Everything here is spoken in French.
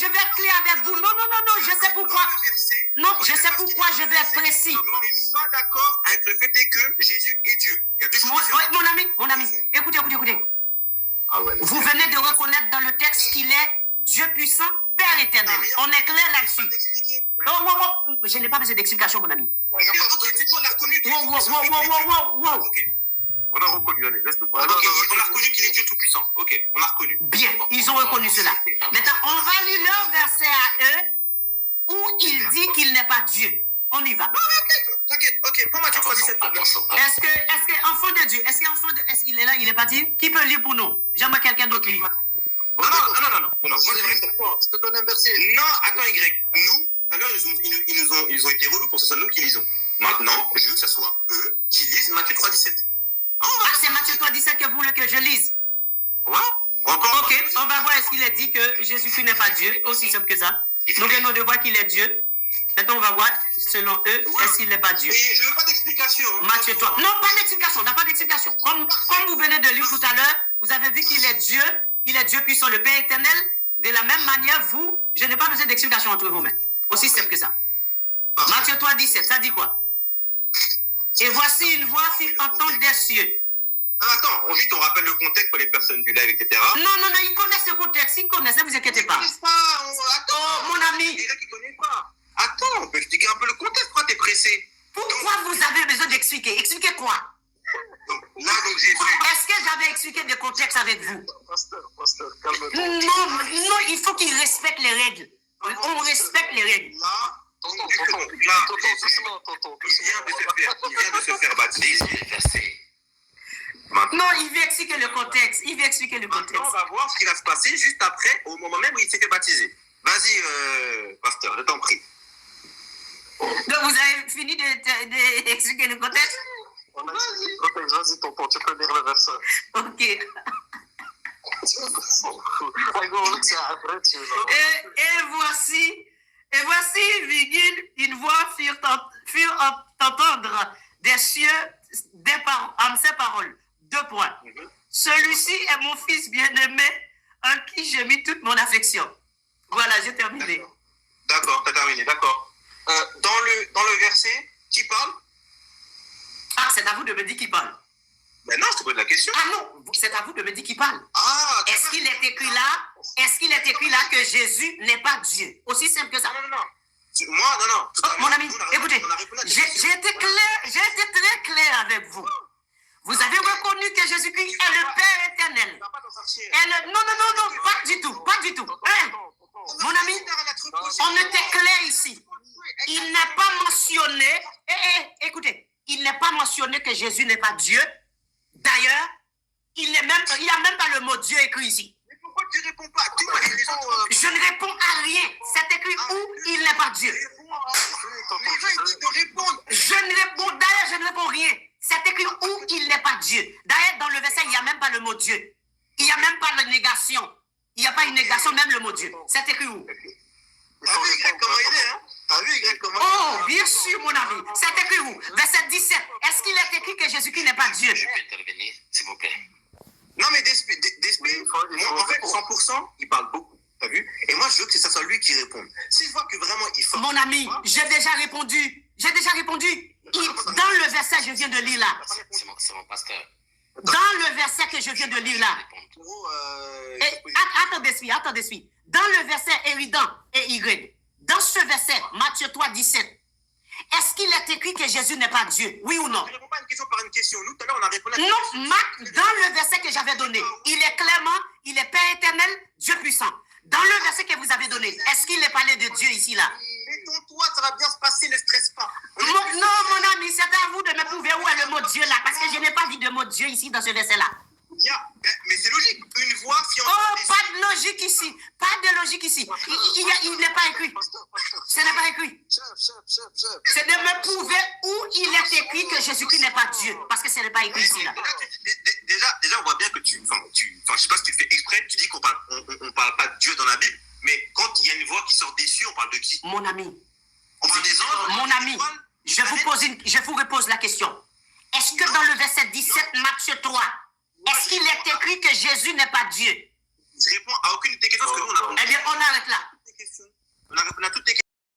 je vais être clair avec vous. Non, je sais pourquoi. Non, je sais pourquoi je vais être précis. On n'est pas d'accord avec le fait que Jésus est Dieu. Il y a deux choses différentes. Mon ami, écoutez. Ah ouais, vous venez de reconnaître dans le texte qu'il est Dieu puissant, Père éternel. On est clair là-dessus. Non, je n'ai pas besoin d'explication, mon ami. Ok, on a reconnu. Wow. On a reconnu, allez, laisse-nous pas. Ok, on a reconnu qu'il est Dieu tout-puissant. Ok, on a reconnu. Bien, ils ont reconnu cela. Maintenant, on va lire leur verset à eux où il dit qu'il n'est pas Dieu. On y va. Non, t'inquiète, ok, prends Matthieu 3,17. Est-ce que enfant de Dieu, est-ce qu'il est là, il est parti? Qui peut lire pour nous? J'aimerais quelqu'un d'autre lire. Non. Moi, je te donne un verset. Non, attends, Y. Nous, tout à l'heure, ils ont été relous pour que ce soit nous qui lisons. Maintenant, je veux que ce soit eux qui lisent Matthieu 3,17. Ah, c'est Matthieu 3,17 que vous voulez que je lise? Ouais. Encore. Ok, on va voir est-ce qu'il est dit que Jésus-Christ n'est pas Dieu. Aussi simple que ça. Nous venons de voir qu'il est Dieu. Maintenant, on va voir, selon eux, est-ce qu'il n'est pas Dieu. Et je ne veux pas d'explication. Matthieu 3. Non, pas d'explication. On n'a pas d'explication. Comme vous venez de lire tout à l'heure, vous avez vu qu'il est Dieu. Il est Dieu puissant, le Père éternel. De la même manière, vous, je n'ai pas besoin d'explication entre vous-mêmes. Aussi simple que ça. Matthieu 3,17, ça dit quoi? Et voici une voix fit entendre des cieux. Non, attends, on rappelle le contexte pour les personnes du live, etc. Non, ils connaissent le contexte. Ils connaissent, ne vous inquiétez pas. Ils connaissent pas. Attends. Oh, mon ami. Il y a des gens qui ne connaissent pas. Attends, on peut expliquer un peu le contexte. Pourquoi tu es pressé? Pourquoi vous avez besoin d'expliquer? Expliquez quoi? Donc Jésus. Est-ce que j'avais expliqué le contexte avec vous? Pasteur, calme-toi. Non, il faut qu'il respecte les règles. On respecte les règles. Là, Tonton, il vient de se faire baptiser. Non, il veut expliquer le contexte. Maintenant, on va voir ce qui va se passer juste après, au moment même où il s'est fait baptiser. Vas-y, pasteur, je t'en prie. Donc, vous avez fini d'expliquer le contexte? Vas-y, tonton, tu peux lire le verset. Ok. Et voici, virgule, une voix fut entendre des cieux en ces paroles. 2 points. Celui-ci est mon fils bien-aimé, en qui j'ai mis toute mon affection. Voilà, j'ai terminé. D'accord, t'as terminé, d'accord. Dans le verset, qui parle? Ah, c'est à vous de me dire qui parle. Ben non, je te pose la question. Ah non, c'est à vous de me dire qui parle. Ah, Est-ce qu'il est écrit là que Jésus n'est pas Dieu? Aussi simple que ça. Non. Moi, non. Oh, mon ami, écoutez, j'ai été très clair avec vous. Vous avez reconnu que Jésus-Christ est le Père éternel. Non, pas du tout. Hein? Mon ami, on était clair ici. Il n'est pas mentionné, écoutez, il n'est pas mentionné que Jésus n'est pas Dieu. D'ailleurs, il n'y a même pas le mot Dieu écrit ici. Mais pourquoi tu ne réponds pas? Je ne réponds à rien. C'est écrit où il n'est pas Dieu. Les gens, ils te répondent. D'ailleurs, je ne réponds rien. C'est écrit où il n'est pas Dieu. D'ailleurs, dans le verset, il n'y a même pas le mot Dieu. Il n'y a même pas de négation. Il n'y a pas une négation, même le mot Dieu. C'est écrit où? T'as vu Y comment il est, hein? T'as vu Y comment il est? Oh, bien sûr, mon ami. C'est écrit où? Verset 17. Est-ce qu'il est écrit que Jésus-Christ n'est pas Dieu? Je peux intervenir, s'il vous plaît. Non, mais Despé, en fait, 100%, il parle beaucoup. T'as vu? Et moi, je veux que ça soit lui qui réponde. Si je vois que vraiment il faut. Mon ami, j'ai déjà répondu. Dans le verset que je viens de lire là. C'est mon pasteur. Dans le verset que je viens de lire là. Attendez, suis. Dans le verset évident et Y. Dans ce verset, Matthieu 3, 17. Est-ce qu'il est écrit que Jésus n'est pas Dieu? Oui ou non? Je ne réponds pas à une question par une question. Nous, tout à l'heure, on a répondu à Non, dans le verset que j'avais donné, il est clairement, il est Père éternel, Dieu puissant. Dans le verset que vous avez donné, est-ce qu'il est parlé de Dieu ici, là? Détends-toi, ça va bien se passer, ne stresse pas. Non, mon ami, c'est à vous de me prouver où est le mot Dieu, là, parce que je n'ai pas vu de mot Dieu ici, dans ce verset-là. Mais c'est logique. Une voix fiancée. Oh, pas de logique ici. Il n'est pas écrit. Ce n'est pas écrit. C'est de me prouver où il est écrit que Jésus-Christ n'est pas Dieu. Parce que ce n'est pas écrit ici, là. Déjà, on voit bien que je sais pas si tu fais exprès, tu dis qu'on parle pas de Dieu dans la Bible, mais quand il y a une voix qui sort des cieux, on parle de qui? Mon ami. On parle des anges. Mon ami, je vous repose la question. Est-ce que dans le verset 17, Matthieu 3, est-ce qu'il est écrit que Jésus n'est pas Dieu? Je réponds à aucune de tes questions parce que nous, on a... Eh bien, on arrête là. On a répondu à toutes tes questions.